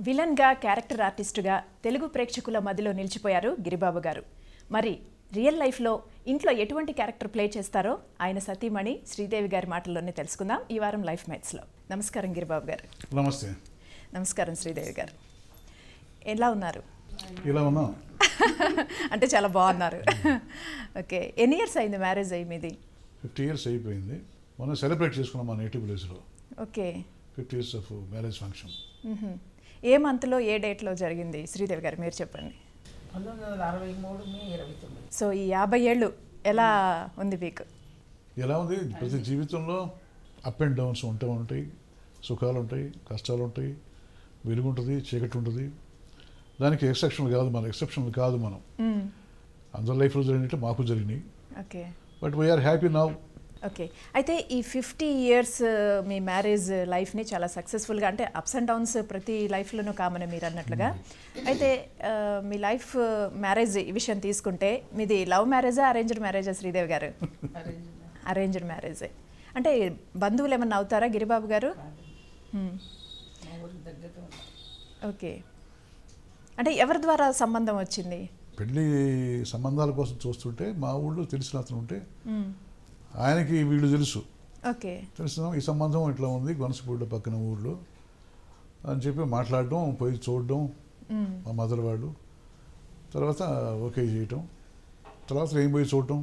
విలన్గా క్యారెక్టర్ ఆర్టిస్టుగా తెలుగు ప్రేక్షకుల మధ్యలో నిలిచిపోయారు గిరిబాబు గారు. మరి రియల్ లైఫ్లో ఇంట్లో ఎటువంటి క్యారెక్టర్ ప్లే చేస్తారో ఆయన సతీమణి శ్రీదేవి గారి మాటల్లోనే తెలుసుకుందాం ఈ వారం లైఫ్ మేట్స్లో. నమస్కారం గిరిబాబు గారు. నమస్తే. నమస్కారం శ్రీదేవి గారు. ఎలా ఉన్నారు? ఇలా ఉన్నా అంటే చాలా బాగున్నారు. ఓకే, ఎన్ని ఇయర్స్ అయింది మ్యారేజ్ అయ్యి మీది? 50 years అయిపోయింది. మనం సెలబ్రేట్ చేసుకున్నాం మా నేటివ్ ప్లేస్లో. Okay, 50 years of marriage function. ఏ మంత్లో ఏ డేట్లో జరిగింది శ్రీదేవి గారు మీరు చెప్పండి. 1963 మే 29. సో ఈ 50 ఏళ్ళు ఎలా ఉంది మీకు? ఎలా ఉంది? ప్రతి జీవితంలో అప్ అండ్ డౌన్స్ ఉంటాయి, సుఖాలు ఉంటాయి, కష్టాలు ఉంటాయి, వెలుగు ఉంటుంది, చీకటి ఉంటుంది. దానికి ఎక్సెప్షన్ కాదు మనం, అందరి లైఫ్లో జరిగినట్టు మాకు జరిగినాయి. Okay, but we are happy now. Okay, అయితే ఈ 50 years మీ మ్యారేజ్ లైఫ్ని చాలా సక్సెస్ఫుల్గా, అంటే అప్స్ అండ్ డౌన్స్ ప్రతి లైఫ్లోనూ కామన్ మీరు అన్నట్లుగా. అయితే మీ లైఫ్ మ్యారేజ్ విషయం తీసుకుంటే మీది లవ్ మ్యారేజా అరేంజ్డ్ మ్యారేజా శ్రీదేవి గారు? అరేంజ్డ్ మ్యారేజే. అంటే బంధువులు ఏమన్నా అవుతారా గిరిబాబు గారు? ఓకే, అంటే ఎవరి ద్వారా సంబంధం వచ్చింది? పెళ్ళి సంబంధాల కోసం చూస్తుంటే మా ఊళ్ళో తెలిసిన అతను ఉంటే ఆయనకి వీళ్ళు తెలుసు. ఓకే, తెలుసు ఈ సంబంధం ఇట్లా ఉంది గొనసపూడిలో పక్కన ఊళ్ళో అని చెప్పి మాట్లాడడం, పోయి చూడడం మా మదర్ వాళ్ళు, తర్వాత ఓకే చేయటం, తర్వాత నేను పోయి చూడటం.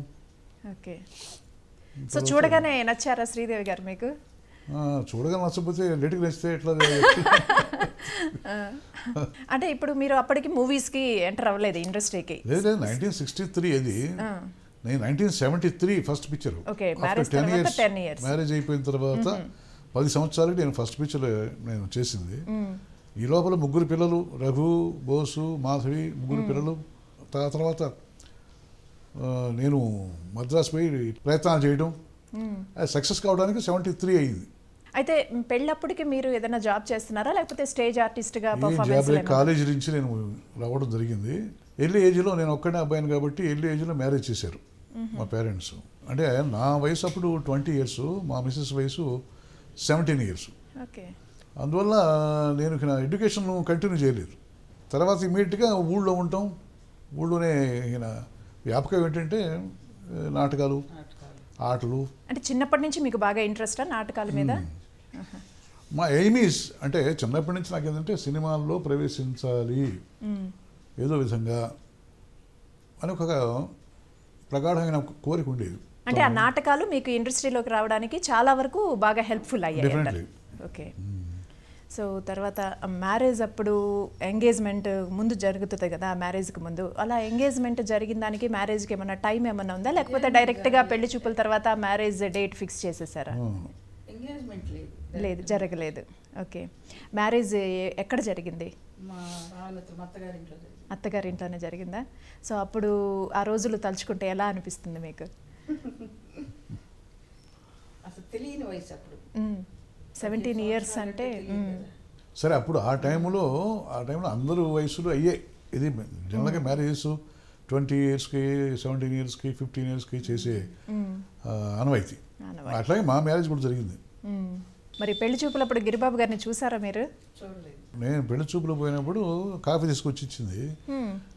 ఓకే, సో చూడగానే నచ్చారా శ్రీదేవి గారు మీకు? చూడగా నచ్చకపోతే లేటుగా నచ్చితే ఎట్లా? అంటే ఇప్పుడు మీరు అప్పటికి మూవీస్కి ఎంటర్ అవ్వలేదు ఇండస్ట్రీకి? లేదు, 1963 అది. నేను 1973 ఫస్ట్ పిక్చర్. మ్యారేజ్ అయిపోయిన తర్వాత 10 సంవత్సరాలకి నేను ఫస్ట్ పిక్చర్ నేను చేసింది. ఈ లోపల 3 పిల్లలు, రఘు, బోసు, మాధవి, 3 పిల్లలు. తర్వాత నేను మద్రాసు పోయి ప్రయత్నాలు చేయడం, సక్సెస్ కావడానికి 73 అయింది. అయితే పెళ్ళప్పటికి మీరు ఏదైనా జాబ్ చేస్తున్నారా లేకపోతే స్టేజ్ ఆర్టిస్ట్గా పర్ఫార్మెన్స్? కాలేజీ నుంచి నేను రావడం జరిగింది. ఎర్లీ ఏజ్లో నేను ఒక్కడే అబ్బాయిని కాబట్టి ఎర్లీ ఏజ్లో మ్యారేజ్ చేశారు మా పేరెంట్స్. అంటే నా వయసు అప్పుడు 20 years, మా మిస్సెస్ వయసు 17 years. ఓకే, అందువల్ల నేను నా ఎడ్యుకేషన్ కంటిన్యూ చేయలేదు. తర్వాత ఇమీడియట్గా ఊళ్ళో ఉంటాం. ఊళ్ళోనే వ్యాపకం ఏంటంటే నాటకాలు, ఆటలు. అంటే చిన్నప్పటి నుంచి మీకు బాగా ఇంట్రెస్టా నాటకాల మీద? మా ఎయిమీస్ అంటే చిన్నప్పటి నుంచి నాకు ఏంటంటే సినిమాల్లో ప్రవేశించాలి ఏదో విధంగా అని ఒక ప్రగాఢమైన కోరిక ఉండేది. అంటే ఆ నాటకాలు మీకు ఇండస్ట్రీలోకి రావడానికి చాలా వరకు బాగా హెల్ప్ఫుల్ అయ్యాయి. ఓకే, సో తర్వాత మ్యారేజ్ అప్పుడు ఎంగేజ్మెంట్ ముందు జరుగుతుంది కదా, మ్యారేజ్కి ముందు అలా ఎంగేజ్మెంట్ జరిగిన దానికి మ్యారేజ్కి ఏమన్నా టైం ఏమన్నా ఉందా లేకపోతే డైరెక్ట్గా పెళ్లి చూపుల తర్వాత మ్యారేజ్ డేట్ ఫిక్స్ చేసేసారా? లేదు, జరగలేదు. ఓకే, మ్యారేజ్ ఎక్కడ జరిగింది? అత్తగారింట్లోనే జరిగిందా? సో అప్పుడు ఆ రోజులు తలుచుకుంటే ఎలా అనిపిస్తుంది మీకు? అసలు తెలియని వయసు అప్పుడు. 17 years అంటే సరే. అప్పుడు ఆ టైంలో అందరూ వయసులు అయ్యాయి. ఇది జనరల్గా మ్యారేజెస్ 20 yearsకి, 17 yearsకి, 15 yearsకి చేసే అనవాయితీ. అట్లాగే మా మ్యారేజ్ కూడా జరిగింది. మరి పెళ్లి చూపులప్పుడు గిరిబాబు గారిని చూసారా మీరు? నేను పెళ్లి చూపులు పోయినప్పుడు కాఫీ తీసుకొచ్చి ఇచ్చింది,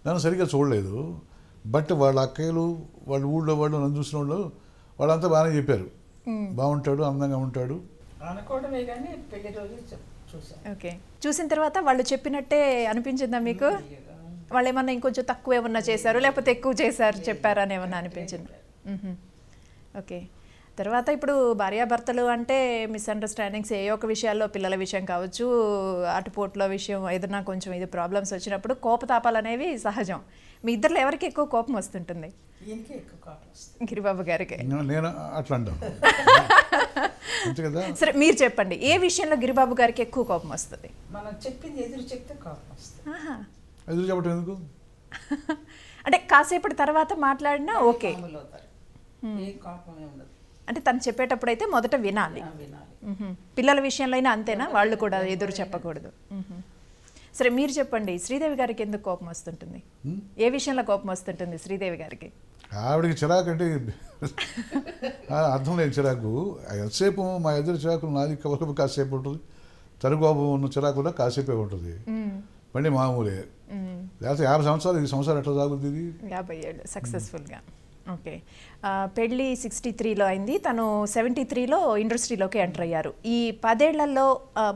నన్ను సరిగ్గా చూడలేదు. బట్ వాళ్ళ అక్కయ్యలు, వాళ్ళ ఊళ్ళో వాళ్ళు, నన్ను చూసిన వాళ్ళు వాళ్ళంతా బాగానే చెప్పారు, బాగుంటాడు, అందంగా ఉంటాడు అనుకోవడమే కానీ పెళ్లి రోజు చూసాను. ఓకే, చూసిన తర్వాత వాళ్ళు చెప్పినట్టే అనిపించిందా మీకు? వాళ్ళు ఏమన్నా ఇంకొంచెం తక్కువ ఏమన్నా చేశారు లేకపోతే ఎక్కువ చేశారు చెప్పారని ఏమన్నా అనిపించింది? ఓకే, తర్వాత ఇప్పుడు భార్యాభర్తలు అంటే మిస్అండర్స్టాండింగ్స్ ఏ ఒక్క విషయాల్లో, పిల్లల విషయం కావచ్చు, అటుపోట్ల విషయం, ఏదైనా కొంచెం ఇది ప్రాబ్లమ్స్ వచ్చినప్పుడు కోపతాపాలు అనేవి సహజం. మీ ఇద్దరిలో ఎవరికి ఎక్కువ కోపం వస్తుంటుంది? గిరిబాబు గారికి. నేను అట్లా అంటాను. సరే మీరు చెప్పండి, ఏ విషయంలో గిరిబాబు గారికి ఎక్కువ కోపం వస్తుంది? మనం చెప్పింది ఎదురు చెప్తే కోపం వస్తుంది. ఎదురు చెప్పడం ఎందుకు? అంటే కాసేపటి తర్వాత మాట్లాడినా ఓకే, అంటే తను చెప్పేటప్పుడు అయితే మొదట వినాలి. పిల్లల విషయంలో అయినా అంతేనా? వాళ్ళు కూడా ఎదురు చెప్పకూడదు. సరే మీరు చెప్పండి, శ్రీదేవి గారికి ఎందుకు కోపం వస్తుంటుంది? ఏ విషయంలో కోపం వస్తుంటుంది శ్రీదేవి గారికి? ఆవిడకి చిరాకు అంటే అర్థం లేదు చిరాకు. ఎంతసేపు మా ఇద్దరు చిరాకులు నాది కాసేపు ఉంటుంది, తన కోపం ఉన్న చిరాకు కూడా కాసేపే ఉంటుంది. బండి మామూలే. లేకపోతే 50 సంవత్సరాలు, ఈ సంవత్సరాలు ఎట్లా సాగుతుంది ఇది? 50 ఏళ్ళు సక్సెస్ఫుల్గా. ఓకే. పెళ్ళి 63లో అయింది, తను 73లో ఇండస్ట్రీలోకి ఎంటర్ అయ్యారు. ఈ 10 ఏళ్లలో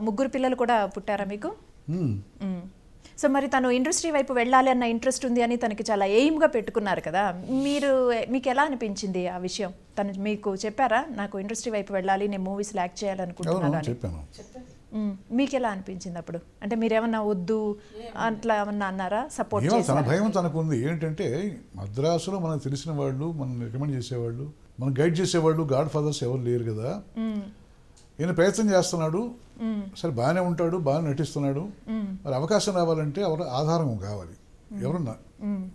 3 పిల్లలు కూడా పుట్టారా మీకు? సో మరి తను ఇండస్ట్రీ వైపు వెళ్ళాలి అన్న ఇంట్రెస్ట్ ఉంది అని తనకి చాలా ఎయిమ్గా పెట్టుకున్నారు కదా, మీకు ఎలా అనిపించింది ఆ విషయం? తను మీకు చెప్పారా నాకు ఇండస్ట్రీ వైపు వెళ్ళాలి, నేను మూవీస్లో యాక్ట్ చేయాలనుకుంటున్నాను అని? మీకు ఎలా అనిపించింది అప్పుడు? అంటే మీరేమన్నా వద్దు అట్లా ఏమన్నా అన్నారా? సపోర్ట్ చేశారా? తన భయం తనకు ఉంది. ఏంటంటే మద్రాసులో మనకు తెలిసిన వాళ్ళు, మనం రికమెండ్ చేసేవాళ్ళు, మనం గైడ్ చేసేవాళ్ళు, గాడ్ ఫాదర్స్ ఎవరు లేరు కదా. ఈయన ప్రయత్నం చేస్తున్నాడు, సరే బాగానే ఉంటాడు, బాగా నటిస్తున్నాడు. మరి అవకాశం రావాలంటే ఎవరు ఆధారం కావాలి, ఎవరన్నా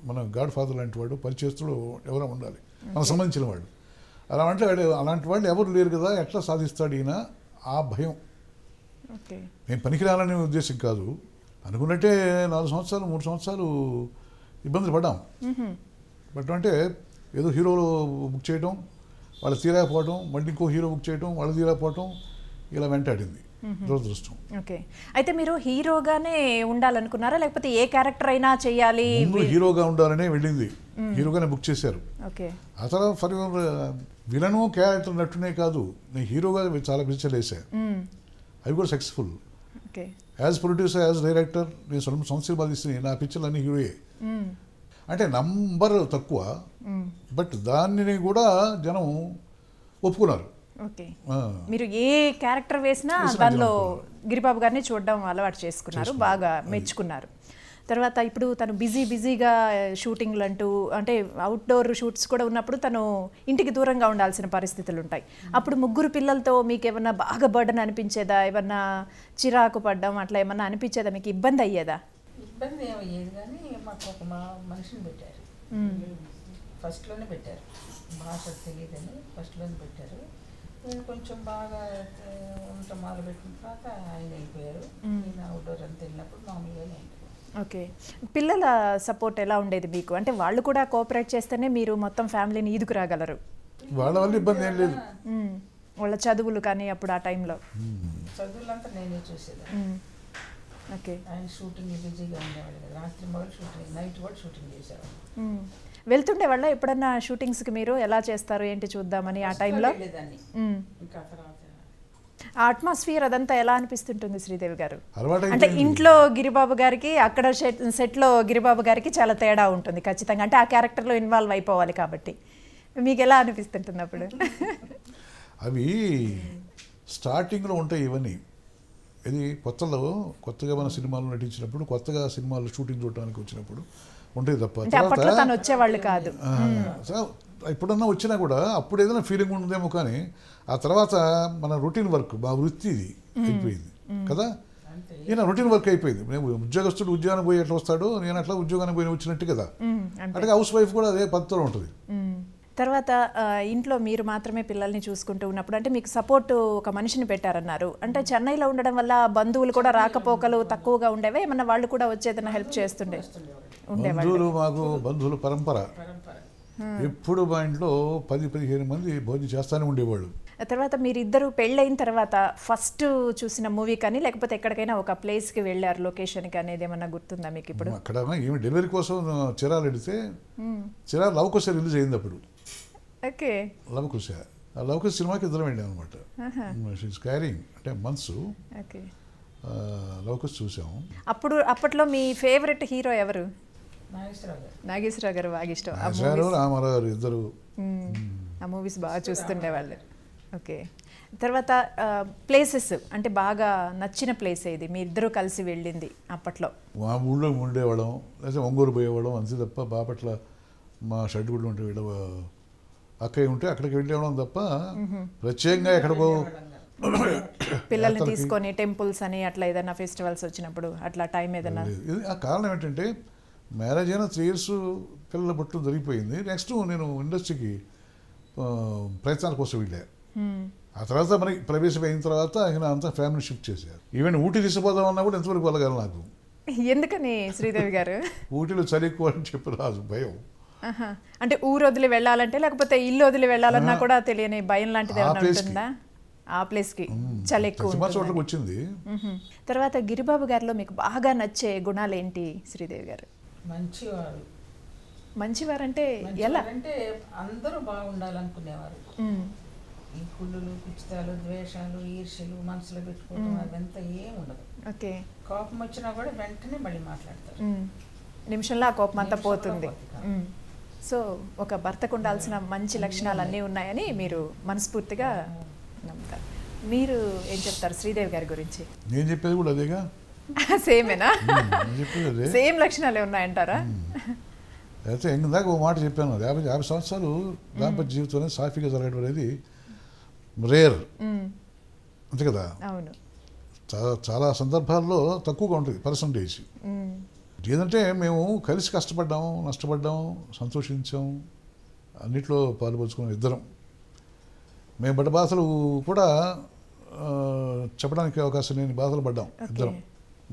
మన గాడ్ ఫాదర్ లాంటి వాడు, పరిచయస్తుడు ఎవరైనా ఉండాలి మనకు సంబంధించిన వాడు. అలాంటి వాళ్ళు ఎవరు లేరు కదా, ఎట్లా సాధిస్తాడు ఈయన? ఆ భయం. నేను పనికిరాలనే ఉద్దేశం కాదు, అనుకున్నట్టే 4 సంవత్సరాలు 3 సంవత్సరాలు ఇబ్బందులు పడ్డాం. అంటే ఏదో హీరోలు బుక్ చేయడం, వాళ్ళు తీరాకపోవడం, మళ్ళీ ఇంకో హీరో బుక్ చేయడం, వాళ్ళు తీరాకపోవడం, ఇలా వెంటాడింది దురదృష్టం. ఓకే. అయితే మీరు హీరోగానే ఉండాలనుకున్నారా, లేకపోతే ఏ క్యారెక్టర్ అయినా చేయాలి? హీరోగా ఉండాలనే వెళ్ళింది, హీరోగానే బుక్ చేశారు. ఆ తర్వాత ఫర్ విలను క్యారెక్టర్ నట్టునే కాదు, నేను హీరోగా చాలా పిక్చర్లు వేసాను, అవి కూడా successful. As producer, as director నేను సొంత సినిమాలు తీస్తున్నాయి, నా పిక్చర్లు అన్ని హీరోయే. అంటే నంబర్ తక్కువ, బట్ దానిని కూడా జనం ఒప్పుకున్నారు. ఓకే. మీరు ఏ క్యారెక్టర్ వేసినా దానిలో గిరిబాబు గారిని చూడడం అలవాటు చేసుకున్నారు, బాగా మెచ్చుకున్నారు. తర్వాత ఇప్పుడు తను బిజీగా షూటింగ్లు అంటూ, అంటే అవుట్డోర్ షూట్స్ కూడా ఉన్నప్పుడు తను ఇంటికి దూరంగా ఉండాల్సిన పరిస్థితులు ఉంటాయి. అప్పుడు 3 పిల్లలతో మీకు ఏమన్నా బాగా బర్డన్ అనిపించేదా? ఏమన్నా చిరాకు పడ్డం అట్లా ఏమన్నా అనిపించేదా? మీకు ఇబ్బంది అయ్యేదా? ఇబ్బంది ఏమయ్యేది కానీ మాకు ఒక మనిషిని పెట్టారు, ఫస్ట్లోనే పెట్టారు. భాష తెలియదని ఫస్ట్లోనే పెట్టారు. నేను కొంచెం బాగా ఉండటం మొదలుపెట్టిన తర్వాత ఆయన అయిపోయారు. నేను అవుట్డోర్ అంతా వెళ్ళినప్పుడు మామూలుగానే అయింది. ఓకే. పిల్లల సపోర్ట్ ఎలా ఉండేది మీకు? అంటే వాళ్ళు కూడా కోఆపరేట్ చేస్తేనే మీరు మొత్తం ఫ్యామిలీని ఈదుకు రాగలరు. వాళ్ళ వల్ల ఇబ్బంది ఏం లేదు. వాళ్ళ చదువులు కానీ అప్పుడు ఆ టైంలో చదువులంతా నేనే చూసేది. ఓకే. ఆయన షూటింగ్ బిజీగా ఉండేవాళ్ళు కదా, రాత్రి మొదలు షూటింగ్, నైట్ కూడా షూటింగ్ చేసేవాళ్ళు. వెళ్తుండే వాళ్ళ ఎప్పుడన్నా షూటింగ్స్కి మీరు ఎలా చేస్తారు ఏంటి చూద్దామని ఆ టైంలో? ఆ అట్మాస్ఫియర్ అదంతా ఎలా అనిపిస్తుంటుంది శ్రీదేవి గారు? అంటే ఇంట్లో గిరిబాబు గారికి, అక్కడ సెట్లో గిరిబాబు గారికి చాలా తేడా ఉంటుంది ఖచ్చితంగా. అంటే ఆ క్యారెక్టర్లో ఇన్వాల్వ్ అయిపోవాలి కాబట్టి మీకు ఎలా అనిపిస్తుంటుంది అప్పుడు? అవి స్టార్టింగ్లో ఉంటాయి ఇవన్నీ. ఇది కొత్తగా మన సినిమాలు నటించినప్పుడు, కొత్తగా సినిమాలు షూటింగ్ చూడటానికి వచ్చినప్పుడు ఉంటాయి తప్ప తను వచ్చేవాళ్ళు కాదు. ఇప్పుడన్నా వచ్చినా కూడా అప్పుడు ఏదైనా ఫీలింగ్ ఉంటుందేమో, కానీ ఆ తర్వాత మన రొటీన్ వర్క్, మా వృత్తి ఇది అయిపోయింది కదా. ఈయన రొటీన్ వర్క్ అయిపోయింది. నేను ఉద్యోగస్తుడు ఉద్యోగానికి పోయి ఎట్లా వస్తాడో, నేను అట్లా ఉద్యోగానికి పోయి వచ్చినట్టు కదా. అంటే హౌస్ వైఫ్ కూడా అదే పద్ధతిలో ఉంటుంది. తర్వాత ఇంట్లో మీరు మాత్రమే పిల్లల్ని చూసుకుంటూ ఉన్నప్పుడు, అంటే మీకు సపోర్ట్ ఒక మనిషిని పెట్టారన్నారు. అంటే చెన్నైలో ఉండడం వల్ల బంధువులు కూడా రాకపోకలు తక్కువగా ఉండేవే, ఏమన్నా వాళ్ళు కూడా వచ్చేదన్నా హెల్ప్ చేస్తుండే? బంధువులు, మాకు బంధువులు పరంపర ఎప్పుడు మా ఇంట్లో 10-15 మంది భోజనం చేస్తానే ఉండేవాళ్ళు. తర్వాత మీరిద్దరు పెళ్ళైన తర్వాత ఫస్ట్ చూసిన మూవీ కానీ, లేకపోతే ఎక్కడికైనా ఒక ప్లేస్కి వెళ్ళారు లొకేషన్కి అనేది ఏమన్నా గుర్తుందా మీకు? ఇప్పుడు అక్కడ ఈమె డెలివరీ కోసం చిరాలు ఎడితే, చిరాలు లవకుశ రిలీజ్ అయింది అప్పుడు. ఓకే. లవకుశ, ఆ లవకుశ సినిమాకి ఇద్దరం వెళ్ళాం అనమాట. షీఈస్ క్యారింగ్ అంటే మంత్స్. ఓకే. లవకుశ చూసాము. అప్పట్లో మీ ఫేవరెట్ హీరో ఎవరు? నాగేశ్వరరావు గారు బాగా ఇష్టం. రామారావు గారు ఇద్దరు ఆ మూవీస్ బాగా చూస్తుండేవాళ్ళు. ఓకే. తర్వాత ప్లేసెస్ అంటే బాగా నచ్చిన ప్లేస్ ఏది మీ ఇద్దరు కలిసి వెళ్ళింది అప్పట్లో? మా ఊళ్ళో ఉండేవాళ్ళం, లేకపోతే ఒంగోలు పోయేవాళ్ళం అంతే తప్ప, బాపట్ల మా షెడ్యూల్ ఉంటే అక్కడే ఉంటే అక్కడికి వెళ్ళేవాళ్ళం తప్ప ప్రత్యేకంగా ఎక్కడికో పిల్లల్ని తీసుకొని టెంపుల్స్ అని అట్లా ఏదైనా ఫెస్టివల్స్ వచ్చినప్పుడు అట్లా టైం ఏదైనా? ఆ కారణం ఏంటంటే మ్యారేజ్ అయినా 3 years పిల్లల పుట్టడం జరిగిపోయింది. నెక్స్ట్ నేను ఇండస్ట్రీకి ప్రయత్నాల కోసం వెళ్ళాను. ఆ తర్వాత మనకి ప్రవేశం అయిన తర్వాత ఆయన అంతా ఫ్యామిలీ షిఫ్ట్ చేశారు. ఈవెన్ ఊటీ తీసుకుపోదామన్నా కూడా ఎంతవరకు వెళ్ళగలను నాకు. ఎందుకని శ్రీదేవి గారు? ఊటీలో చలి ఎక్కువ అని చెప్పి రాదు, భయం. అంటే ఊరు వదిలి వెళ్ళాలంటే, లేకపోతే ఇల్లు వదిలి వెళ్ళాలన్నా కూడా తెలియని భయం లాంటిది ఏమైనా ఉంటుందా? ఆ ప్లేస్కి చలి ఎక్కువ చోట్లకి వచ్చింది. తర్వాత గిరిబాబు గారిలో మీకు బాగా నచ్చే గుణాలు ఏంటి శ్రీదేవి గారు? మంచివారు. మంచివారంటే ఎలా? అంటే అందరూ బాగుండాలనుకునేవారు. ఈ కుళ్ళులు, పిచ్చితాలు, ద్వేషాలు, ఈర్ష్యలు మనసులో పెట్టుకోవడం అదంతా ఏం ఉండదు. ఓకే. కోపం వచ్చినా కూడా వెంటనే మళ్ళీ మాట్లాడతారు. నిమిషంలో ఆ కోపం అంతా పోతుంది. సో ఒక భర్తకు ఉండాల్సిన మంచి లక్షణాలు అన్నీ ఉన్నాయని మీరు మనస్ఫూర్తిగా నమ్ముతారు. మీరు ఏం చెప్తారు శ్రీదేవి గారి గురించి? నేను చెప్పేది కూడా అదేగా. సేమేనా? సేమ్ లక్షణాలే ఉన్నాయంటారా? అయితే ఇందాక ఓ మాట చెప్పాను, 50 సంవత్సరాలు దాంపత్య జీవితం అనేది సాఫీగా జరగడం అనేది రేర్, అంతే కదా. అవును. చాలా సందర్భాల్లో తక్కువగా ఉంటుంది పర్సంటేజ్. ఏదంటే మేము కలిసి కష్టపడ్డాము, నష్టపడ్డాము, సంతోషించాం, అన్నిట్లో పాలుపంచుకున్నాం ఇద్దరం. మేము పడ్డ బాధలు కూడా చెప్పడానికి అవకాశం లేని బాధలు పడ్డాం ఇద్దరం.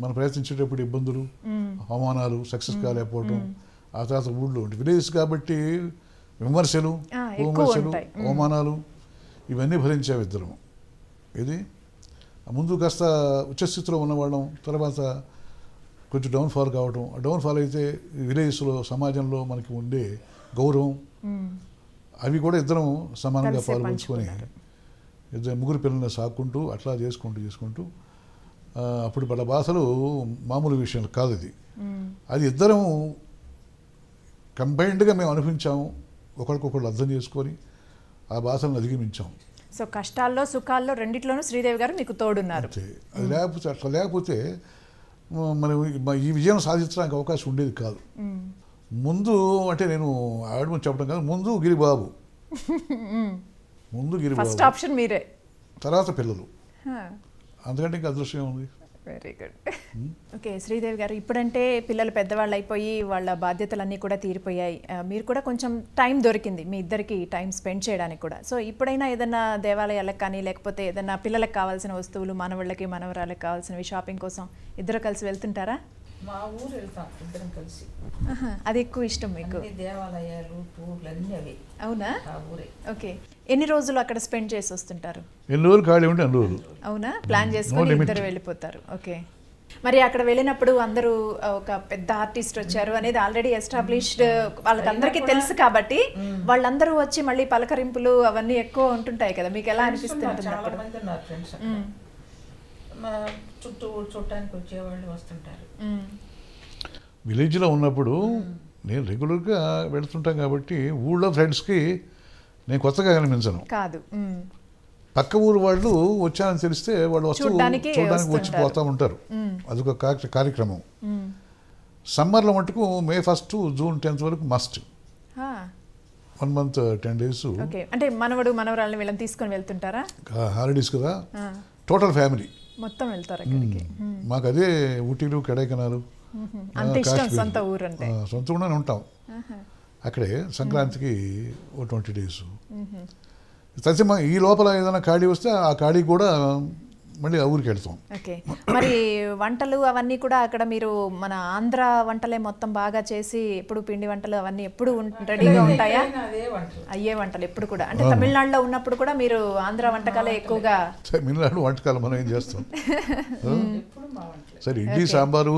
మనం ప్రయత్నించేటప్పుడు ఇబ్బందులు, అవమానాలు, సక్సెస్ కాలేకపోవడం, ఆ తర్వాత ఊళ్ళో విలేజెస్ కాబట్టి విమర్శలు, అవమానాలు ఇవన్నీ భరించాము ఇద్దరం. ఇది ముందు కాస్త ఉచ్చస్థితిలో ఉన్నవాళ్ళం, తర్వాత కొంచెం డౌన్ఫాల్ కావడం. డౌన్ఫాల్ అయితే విలేజెస్లో సమాజంలో మనకి ఉండే గౌరవం అవి కూడా ఇద్దరం సమానంగా పాల్పంచుకొని ముగ్గురు పిల్లల్ని సాక్కుంటూ అట్లా చేసుకుంటూ అప్పుడు పడ్డ బాధలు మామూలు విషయం కాదు. అది ఇద్దరం కంబైన్డ్గా మేము అనుభవించాము, ఒకరికొకరు అర్థం చేసుకొని ఆ బాధలను అధిగమించాం. సో కష్టాల్లో సుఖాల్లో రెండిట్లోనూ శ్రీదేవి గారు మీకు తోడున్నారు. అది లేకపోతే అట్లా లేకపోతే మనం ఈ విజయం సాధించడానికి అవకాశం ఉండేది కాదు. ముందు అంటే నేను ఆవిడ చెప్పడం కాదు, ముందు గిరిబాబు, ఫస్ట్ ఆప్షన్ మీరే, తర్వాత పిల్లలు, అందుకంటే ఇంకా అదృష్టం ఉంది. Very good. ఓకే శ్రీదేవి గారు, ఇప్పుడంటే పిల్లలు పెద్దవాళ్ళు అయిపోయి వాళ్ళ బాధ్యతలన్నీ కూడా తీరిపోయాయి, మీరు కూడా కొంచెం టైం దొరికింది మీ ఇద్దరికి టైం స్పెండ్ చేయడానికి కూడా. సో ఇప్పుడైనా ఏదైనా దేవాలయాలకు కానీ లేకపోతే ఏదైనా పిల్లలకు కావాల్సిన వస్తువులు, మనవాళ్ళకి మనవరాళ్ళకి కావాల్సినవి షాపింగ్ కోసం ఇద్దరు కలిసి వెళ్తుంటారా? మా ఊరు వెళ్తాం ఇద్దరం కలిసి. అది ఎక్కువ ఇష్టం మీకు? దేవాలయాలు, టూర్లు అన్నీ అవి. అవునా? ఆ ఊరే. ఓకే. ఎన్ని రోజులు అక్కడ స్పెండ్ చేసి వస్తుంటారు? ఎన్ని రోజులు ఖాళీ ఉంటే అన్ని రోజులు. అవునా? ప్లాన్ చేసుకొని ఇద్దరు వెళ్ళిపోతారు. ఓకే. మరి అక్కడ వెళ్ళినప్పుడు అందరూ ఒక పెద్ద ఆర్టిస్ట్ వచ్చారు అనేది ఆల్రెడీ ఎస్టాబ్లిష్డ్, వాళ్ళకందరికీ తెలుసు కాబట్టి వాళ్ళందరూ వచ్చి మళ్ళీ పలకరింపులు అవన్నీ ఎక్కువ ఉంటుంటాయి కదా, మీకు ఎలా అనిపిస్తుంటుంది? చాలా మంది ఉన్నారు ఫ్రెండ్స్, చుట్టూ చూడటానికి వచ్చేవాళ్ళు వస్తుంటారు. విలేజ్లో ఉన్నప్పుడు నేను రెగ్యులర్గా వెళుతుంటాం కాబట్టి ఊళ్ళో ఫ్రెండ్స్కి నేను కొత్తగా కనిపించను కాదు. పక్క ఊరు వాళ్ళు వచ్చారని తెలిస్తే వాళ్ళు చూడడానికి వచ్చి పోతూ ఉంటారు. అదొక కార్యక్రమం. సమ్మర్లో మటుకు May 1 to June 10 వరకు మస్ట్. 1 month 10 days. అంటే మనవడు మనవరాళ్ళని వీళ్ళని తీసుకొని వెళ్తుంటారా? హాలిడేస్ కదా, టోటల్ ఫ్యామిలీ మొత్తం వెళ్తారు అక్కడికి. మాకు అదే ఊటీలు, కొడైకెనాల్, సొంత ఊరు అంటే సొంతగానే ఉంటాం అక్కడే. సంక్రాంతికి 20 days. తచ్చిమ ఈ లోపల ఏదైనా ఖాళీ వస్తే ఆ ఖాళీ కూడా మళ్ళీ ఆ ఊరికి వెళ్తాం. ఓకే. మరి వంటలు అవన్నీ కూడా అక్కడ మీరు మన ఆంధ్ర వంటలే మొత్తం బాగా చేసి ఎప్పుడు పిండి వంటలు అవన్నీ ఎప్పుడు రెడీగా ఉంటాయా? అయ్యే వంటలు ఎప్పుడు కూడా? అంటే తమిళనాడులో ఉన్నప్పుడు కూడా మీరు ఆంధ్ర వంటకాలే ఎక్కువగా? తమిళనాడు వంటకాలు మనం ఏం చేస్తాం సరే, ఇడ్లీ, సాంబారు,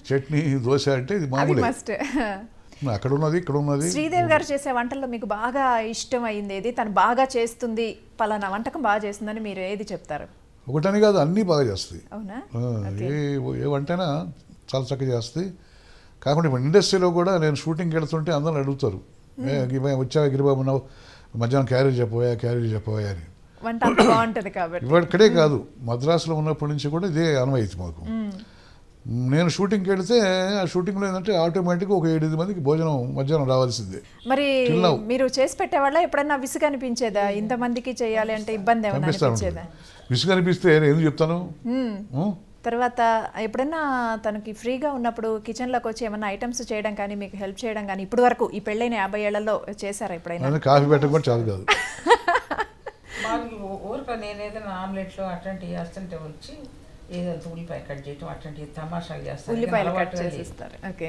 చట్నీ, దోశ అంటే ఇది మామూలు. అక్కడ ఉన్నది ఇక్కడ ఉన్నది. శ్రీదేవి గారు చేసే వంటల్లో మీకు బాగా ఇష్టం అయింది ఏది? తను బాగా చేస్తుంది, పలానా వంటకం బాగా చేస్తుందని మీరు ఏది చెప్తారు? ఒకటని కాదు, అన్నీ బాగా చేస్తాయి. అవునా? ఏ వంటైనా చాలా చక్కగా చేస్తాయి. కాకుండా ఇప్పుడు ఇండస్ట్రీలో కూడా నేను షూటింగ్కి వెళ్తుంటే అందరూ అడుగుతారు, వచ్చా గిరిబాబు మధ్యాహ్నం క్యారేజ్ చెప్పబోయా అని. వంట బాగుంటుంది కాబట్టి. ఇక్కడే కాదు, మద్రాసులో ఉన్నప్పటి నుంచి కూడా ఇదే అనుభూతి మాకు. నేను షూటింగ్కి వెళితే ఆ షూటింగ్లో ఏంటంటే ఆటోమేటిక్గా ఒక 7-8 మందికి భోజనం మధ్యాహ్నం రావాల్సిందే. మరి మీరు చేసి పెట్టేవాళ్ళ ఎప్పుడన్నా విసుగు అనిపించేదా? ఇంతమందికి చేయాలి అంటే ఇబ్బంది ఏమైనా అనిపించేదా? విసుగు అనిపిస్తే నేను ఎందుకు చెప్తాను. తర్వాత ఎప్పుడన్నా తనకి ఫ్రీగా ఉన్నప్పుడు కిచెన్లోకి వచ్చి ఏమన్నా ఐటమ్స్ చేయడం కానీ మీకు హెల్ప్ చేయడం కానీ ఇప్పుడు వరకు ఈ పెళ్ళైన 50 ఏళ్లలో చేశారా ఎప్పుడైనా? కాఫీ పెట్టడం కూడా చాలు కాదు. ఊరిక నేను ఏదైనా ఆమ్లెట్లు అట్లాంటివి వేస్తుంటే వచ్చి ఏదంతా ఉల్లిపాయ కట్ చేయటం అట్లాంటివి తమాషాలు చేస్తారు. ఉల్లిపాయలు కట్ చేసిస్తారు. ఓకే.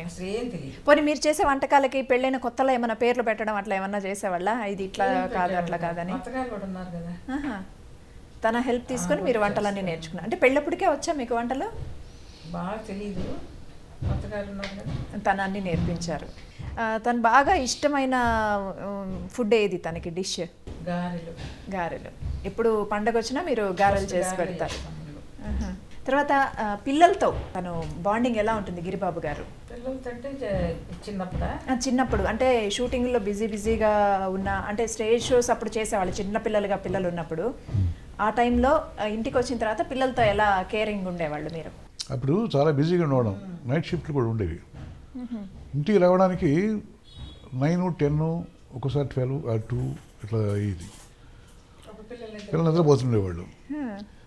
పోనీ మీరు చేసే వంటకాలకి పెళ్ళైన కొత్తలో ఏమైనా పేర్లు పెట్టడం అట్లా ఏమన్నా చేసేవాళ్ళ? ఇది ఇట్లా కాదు అట్లా కాదని? కొత్తగా కూడా ఉన్నారు కదా. తన హెల్ప్ తీసుకొని మీరు వంటలన్నీ నేర్చుకున్నారు. అంటే పెళ్ళప్పటికే వచ్చా మీకు వంటలు? బాగా తెలీదు, తను అన్నీ నేర్పించారు. తను బాగా ఇష్టమైన ఫుడ్ ఏది తనకి? డిష్ గారెలు. గారెలు. ఎప్పుడు పండగ వచ్చినా మీరు గారెలు చేసి పెడతారు. తర్వాత పిల్లలతో తను బాండింగ్ ఎలా ఉంటుంది గిరిబాబు గారు? చిన్నప్పుడు అంటే షూటింగ్లో బిజీగా ఉన్న, అంటే స్టేజ్ షోస్ అప్పుడు చేసేవాళ్ళు చిన్నపిల్లలుగా పిల్లలు ఉన్నప్పుడు. ఆ టైంలో ఇంటికి వచ్చిన తర్వాత పిల్లలతో ఎలా కేరింగ్ ఉండేవాళ్ళు మీరు? అప్పుడు చాలా బిజీగా ఉండడం, నైట్ షిఫ్ట్లు కూడా ఉండేవి. ఇంటికి రావడానికి 9, 10, ఒకసారి 12, 2 ఇట్లా అయ్యేది. పిల్లలు నిద్రపోతుండేవాళ్ళు.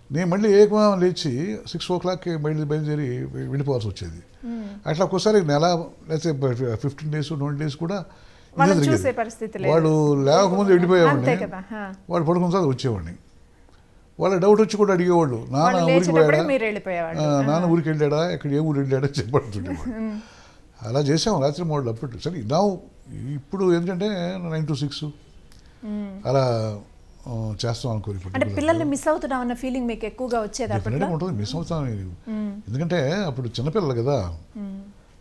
నేను మళ్ళీ ఏకమా లేచి 6 o'clock బయలుదేరి వెళ్ళిపోవాల్సి వచ్చేది. అట్లా ఒక్కోసారి నెల లేకపోతే 15 days 20 days కూడా వాళ్ళు లేకముందు వెళ్ళిపోయేవాడిని, వాళ్ళు పడుకున్న తర్వాత వచ్చేవాడిని. వాళ్ళ డౌట్ వచ్చి కూడా అడిగేవాళ్ళు, నాన్న ఊరికి పోయాడా, నాన్న ఊరికి వెళ్ళాడా, ఎక్కడ ఏ ఊరు వెళ్ళాడా చెప్పడుతుండేవాడు. అలా చేసాం రాత్రి 3 అప్పుడు. సరే నా ఇప్పుడు ఏంటంటే 9 to 6 అలా చేస్తాం అనుకోని. అంటే పిల్లల్ని మిస్ అవుతున్నాం అన్న ఫీలింగ్ మీకు ఎక్కువగా వచ్చేది? ఉంటుంది, మిస్ అవుతాను. ఎందుకంటే అప్పుడు చిన్నపిల్లలు కదా,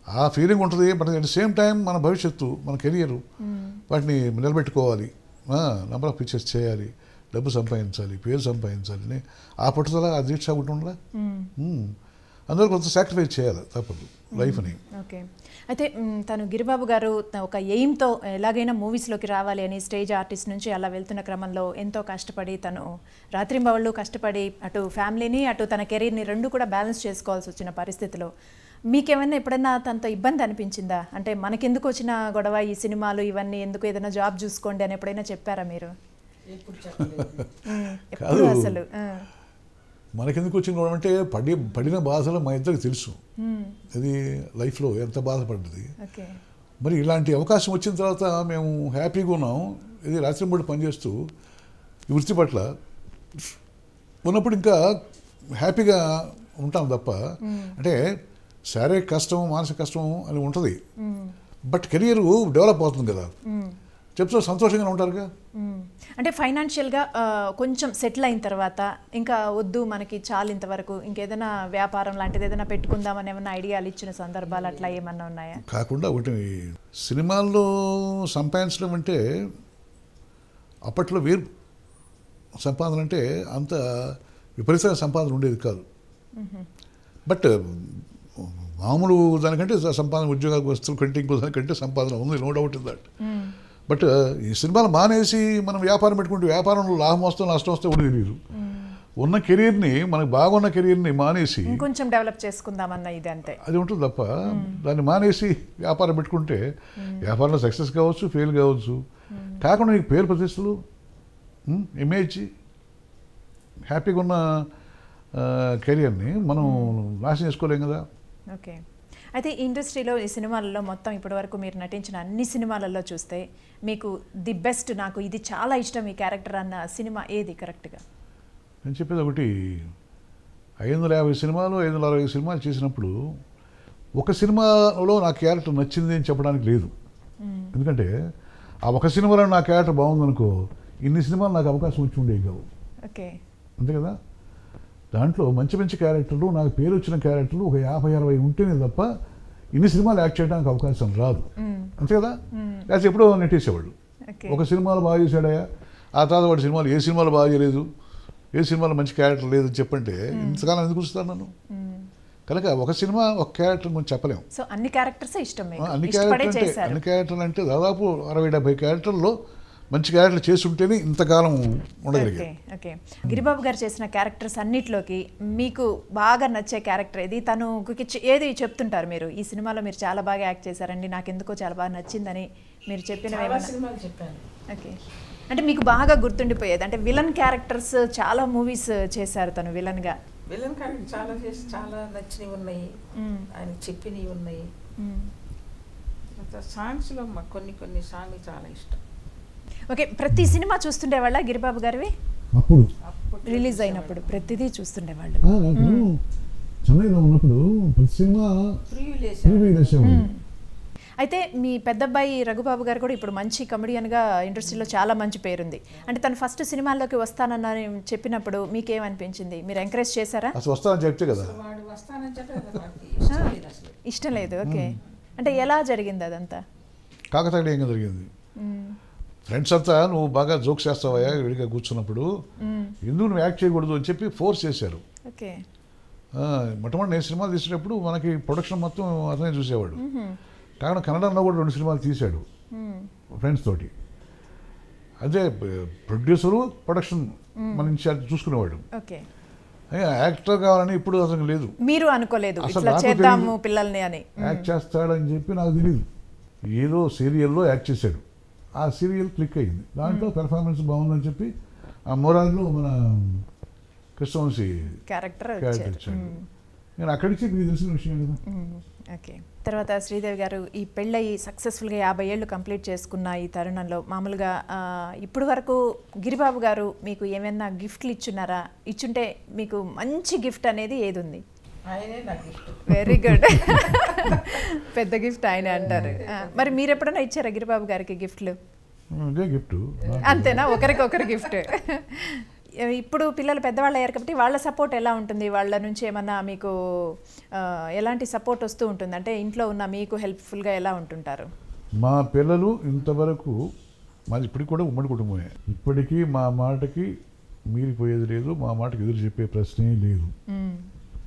ఆ ఫీలింగ్ ఉంటుంది. But at the same time మన భవిష్యత్తు, మన కెరియర్, వాటిని నిలబెట్టుకోవాలి, నెంబర్ ఆఫ్ పిక్చర్స్ చేయాలి, డబ్బు సంపాదించాలి, పేరు సంపాదించాలి, ఆ పట్టుదల, ఆ దీక్ష ఒకటి ఉండలా. అందులో కొంత సాక్రిఫైస్ చేయాలి, తప్పదు లైఫ్ని. ఓకే. అయితే తను గిరిబాబు గారు ఒక ఎయిమ్తో ఎలాగైనా మూవీస్లోకి రావాలి అని స్టేజ్ ఆర్టిస్ట్ నుంచి అలా వెళ్తున్న క్రమంలో ఎంతో కష్టపడి, తను రాత్రింబవళ్ళు కష్టపడి అటు ఫ్యామిలీని అటు తన కెరీర్ని రెండు కూడా బ్యాలెన్స్ చేసుకోవాల్సి వచ్చిన పరిస్థితిలో మీకేమైనా ఎప్పుడైనా తనతో ఇబ్బంది అనిపించిందా? అంటే మనకెందుకు వచ్చిన గొడవ, ఈ సినిమాలు ఇవన్నీ ఎందుకు, ఏదైనా జాబ్ చూసుకోండి అని ఎప్పుడైనా చెప్పారా మీరు? కాదు, అసలు మనకెందుకు వచ్చిన గొడవ అంటే పడిన బాధలు మా ఇద్దరికి తెలుసు. అది లైఫ్లో ఎంత బాధపడ్డది. మరి ఇలాంటి అవకాశం వచ్చిన తర్వాత మేము హ్యాపీగా ఉన్నాం. ఇది రాత్రింబడి పనిచేస్తూ ఈ వృత్తి పట్ల ఉన్నప్పుడు ఇంకా హ్యాపీగా ఉంటాం తప్ప, అంటే శారీరక కష్టం, మానసిక కష్టం అని ఉంటుంది. బట్ కెరియర్ డెవలప్ అవుతుంది కదా, చెప్తే సంతోషంగా ఉంటారుగా. అంటే ఫైనాన్షియల్గా కొంచెం సెటిల్ అయిన తర్వాత ఇంకా వద్దు మనకి చాలు ఇంతవరకు, ఇంకేదైనా వ్యాపారం లాంటిది ఏదైనా పెట్టుకుందామని ఏమైనా ఐడియాలు ఇచ్చిన సందర్భాలు అట్లా ఏమన్నా ఉన్నాయా? కాకుండా ఒకటి సినిమాల్లో సంపాదించడం అంటే అప్పట్లో వేరు సంపాదన అంటే అంత విపరీతమైన సంపాదన ఉండేది కాదు. బట్ మామూలు దానికంటే సంపాదన, ఉద్యోగాలకు వస్తువుల కంటే ఇంకో దానికంటే సంపాదన ఉంది, no doubt in that. But ఈ సినిమాలు మానేసి మనం వ్యాపారం పెట్టుకుంటే వ్యాపారంలో లాభం వస్తే నష్టం వస్తే కూడా తెలియదు. ఉన్న కెరీర్ని, మనకు బాగున్న కెరీర్ని మానేసి కొంచెం డెవలప్ చేసుకుందామన్న ఇది అంతే, అది ఉంటుంది తప్ప దాన్ని మానేసి వ్యాపారం పెట్టుకుంటే వ్యాపారంలో సక్సెస్ కావచ్చు, ఫెయిల్ కావచ్చు, కాకుండా నీకు పేరు ప్రతిష్టలు, ఇమేజ్, హ్యాపీగా ఉన్న కెరియర్ని మనం నాశనం చేసుకోలేం కదా. ఓకే. అయితే ఈ ఇండస్ట్రీలో, ఈ సినిమాలలో మొత్తం ఇప్పటివరకు మీరు నటించిన అన్ని సినిమాలలో చూస్తే మీకు ది బెస్ట్, నాకు ఇది చాలా ఇష్టం ఈ క్యారెక్టర్ అన్న సినిమా ఏది కరెక్ట్గా? నేను చెప్పేది ఒకటి, 550 సినిమాలు 560 సినిమాలు చేసినప్పుడు ఒక సినిమాలో నా క్యారెక్టర్ నచ్చింది అని చెప్పడానికి లేదు. ఎందుకంటే ఆ ఒక సినిమాలో నా క్యారెక్టర్ బాగుందనుకో, ఇన్ని సినిమాలు నాకు అవకాశం వచ్చి ఉండేవి కావు. ఓకే, అంతే కదా. దాంట్లో మంచి మంచి క్యారెక్టర్లు, నాకు పేరు వచ్చిన క్యారెక్టర్లు ఒక 50-60 ఉంటేనే తప్ప ఇన్ని సినిమాలు యాక్ట్ చేయడానికి అవకాశం రాదు. అంతే కదా. లేకపోతే ఎప్పుడో నెట్టేసేవాళ్ళు, ఒక సినిమాలో బాగా చేశాడయా, ఆ తర్వాత వాడి సినిమాలు ఏ సినిమాలు బాగా చేయలేదు, ఏ సినిమాలో మంచి క్యారెక్టర్ లేదు చెప్పంటే ఇంతకాలం ఎందుకు చూస్తాను నన్ను. కనుక ఒక సినిమా ఒక క్యారెక్టర్ గురించి చెప్పలేము. సో అన్ని క్యారెక్టర్స్ ఇష్టం. అన్ని క్యారెక్టర్లు అంటే దాదాపు 60-70 క్యారెక్టర్లో మంచి క్యారెక్టర్ చేసి ఉంటేనే ఇంతకాలం ఉండగలిగాయి. ఓకే. గిరిబాబు గారు చేసిన క్యారెక్టర్స్ అన్నిట్లోకి మీకు బాగా నచ్చే క్యారెక్టర్ ఏది? తను ఏది చెప్తుంటారు మీరు, ఈ సినిమాలో మీరు చాలా బాగా యాక్ట్ చేశారండి, నాకు ఎందుకో చాలా బాగా నచ్చిందని మీరు చెప్పినవి? ఓకే. అంటే మీకు బాగా గుర్తుండిపోయేది అంటే విలన్ క్యారెక్టర్స్ చాలా మూవీస్ చేశారు తను విలన్గా. విలన్ క్యారెక్టర్ చాలా చేసి చాలా నచ్చినవి ఉన్నాయి, ఆయన చెప్పినవి ఉన్నాయి. సాంగ్స్లో కొన్ని సాంగ్లు చాలా ఇష్టం. ఓకే. ప్రతి సినిమా చూస్తుండేవాళ్ళ గిరిబాబు గారివి? అప్పుడు రిలీజ్ అయినప్పుడు ప్రతిదీ చూస్తుండేవాళ్ళు. చెన్నైలో ఉన్నప్పుడు ప్రతి సినిమా అయితే మీ పెద్దబ్బాయి రఘుబాబు గారు కూడా ఇప్పుడు మంచి కమెడియన్గా ఇండస్ట్రీలో చాలా మంచి పేరుంది. అంటే తను ఫస్ట్ సినిమాల్లోకి వస్తానని చెప్పినప్పుడు మీకేమనిపించింది? మీరు ఎంకరేజ్ చేశారా? అసలు వస్తానని చెప్తే కదా. ఇష్టం లేదు. ఓకే, అంటే ఎలా జరిగింది అదంతా? కాకతాళీయంగా జరిగింది. ఫ్రెండ్స్ అంతా నువ్వు బాగా జోక్స్ చేస్తావా విడిగా కూర్చున్నప్పుడు, ఎందుకు నువ్వు యాక్ట్ చేయకూడదు అని చెప్పి ఫోర్స్ చేశారు. ఓకే, మొట్టమొదటి నేను సినిమాలు తీసేటప్పుడు మనకి ప్రొడక్షన్ మొత్తం అతనే చూసేవాడు. కాకుండా కన్నడంలో కూడా 2 సినిమాలు తీశాడు ఫ్రెండ్స్ తోటి. అదే ప్రొడ్యూసరు ప్రొడక్షన్ మన ఇన్ఛార్జ్ చూసుకునేవాడు. ఓకే, యాక్టర్ కావాలని ఇప్పుడు అతనికి లేదు. మీరు అనుకోలేదు ఇట్లా చేద్దాము పిల్లల్ని అని? యాక్ట్ చేస్తాడని చెప్పి నాకు తెలియదు. ఏదో సీరియల్లో యాక్ట్ చేశాడు, ఆ సీరియల్ క్లిక్ అయింది, దాంట్లో పెర్ఫార్మెన్స్ బాగుందని చెప్పి ఆ మొరాల్లో మన కృష్ణవంశీ క్యారెక్టర్ ఇచ్చాడు. నేను అక్కడికి మీకు తెలిసిన విషయం కదా. ఓకే, తర్వాత శ్రీదేవి గారు ఈ పెళ్ళయి సక్సెస్ఫుల్గా 50 ఏళ్ళు కంప్లీట్ చేసుకున్న ఈ తరుణంలో మామూలుగా ఇప్పుడు వరకు గిరిబాబు గారు మీకు ఏమైనా గిఫ్ట్లు ఇచ్చున్నారా? ఇచ్చుంటే మీకు మంచి గిఫ్ట్ అనేది ఏది ఉంది? వెరీ గుడ్, పెద్ద గిఫ్ట్ ఆయన అంటారు. మరి మీరు ఎప్పుడైనా ఇచ్చారా గిరిబాబు గారికి గిఫ్ట్లు? గిఫ్ట్ అంతేనా, ఒకరికొకరు గిఫ్ట్? ఇప్పుడు పిల్లలు పెద్దవాళ్ళు అయ్యారు కాబట్టి వాళ్ళ సపోర్ట్ ఎలా ఉంటుంది? వాళ్ళ నుంచి ఏమన్నా మీకు ఎలాంటి సపోర్ట్ వస్తూ ఉంటుంది? అంటే ఇంట్లో ఉన్న మీకు హెల్ప్ఫుల్గా ఎలా ఉంటుంటారు? మా పిల్లలు ఇంతవరకు మాది ఇప్పటికి కూడా ఉమ్మడి కుటుంబమే. ఇప్పటికీ మా మాటకి మీరిపోయేది లేదు, మా మాటకి ఎదురు చెప్పే ప్రశ్నే లేదు.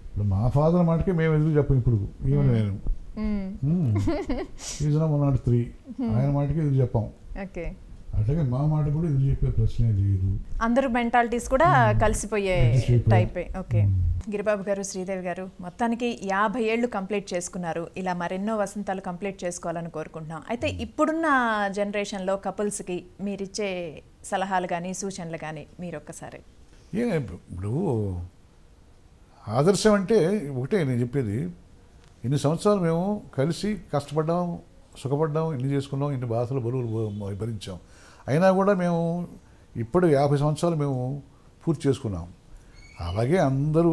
ఇప్పుడు మా ఫాదర్ మాటకి మేము ఎదురు చెప్పాం. ఇప్పుడు ఈవెన్ నేను ఈజ్ నౌ 103, ఆయన మాటకి ఎదురు చెప్పాం. ఓకే, అట్లాగే మా మాట కూడా ఎదురు చెప్పే ప్రశ్నే లేదు. అందరూ మెంటాలిటీస్ కూడా కలిసిపోయే టైప్. ఓకే, గిరిబాబు గారు, శ్రీదేవి గారు మొత్తానికి 50 ఏళ్ళు కంప్లీట్ చేసుకున్నారు. ఇలా మరెన్నో వసంతాలు కంప్లీట్ చేసుకోవాలని కోరుకుంటున్నాం. అయితే ఇప్పుడున్న జనరేషన్లో కపుల్స్కి మీరిచ్చే సలహాలు కానీ సూచనలు కానీ మీరు ఒక్కసారి? ఇప్పుడు ఆదర్శం అంటే ఒకటే నేను చెప్పేది, ఇన్ని సంవత్సరాలు మేము కలిసి కష్టపడ్డాం, సుఖపడ్డాం, ఇన్ని చేసుకున్నాం, ఇన్ని బాధలు బరువులు భరించాం. అయినా కూడా మేము ఇప్పుడు 50 సంవత్సరాలు మేము పూర్తి చేసుకున్నాం. అలాగే అందరూ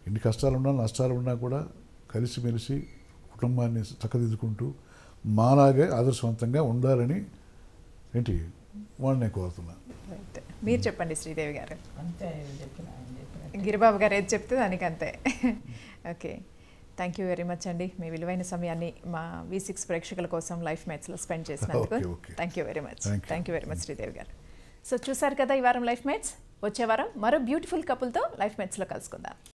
ఎన్ని కష్టాలు ఉన్నా నష్టాలు ఉన్నా కూడా కలిసిమెలిసి కుటుంబాన్ని చక్కదిద్దుకుంటూ మాలాగే ఆదర్శవంతంగా ఉండాలని వాళ్ళని కోరుతున్నాను. మీరు చెప్పండి శ్రీదేవి గారు. అంతే, గిరిబాబు గారు ఏది చెప్తే దానికి అంతే. Okay, thank you very much అండి, మీ విలువైన సమయాన్ని మా V6 ప్రేక్షకుల కోసం లైఫ్ మేట్స్లో స్పెండ్ చేసినందుకు thank you very much. Thank you very much Sridevi గారు. సో చూసారు కదా ఈ వారం లైఫ్ మేట్స్. వచ్చే వారం మరో బ్యూటిఫుల్ కపుల్తో లైఫ్ మేట్స్లో కలుసుకుందాం.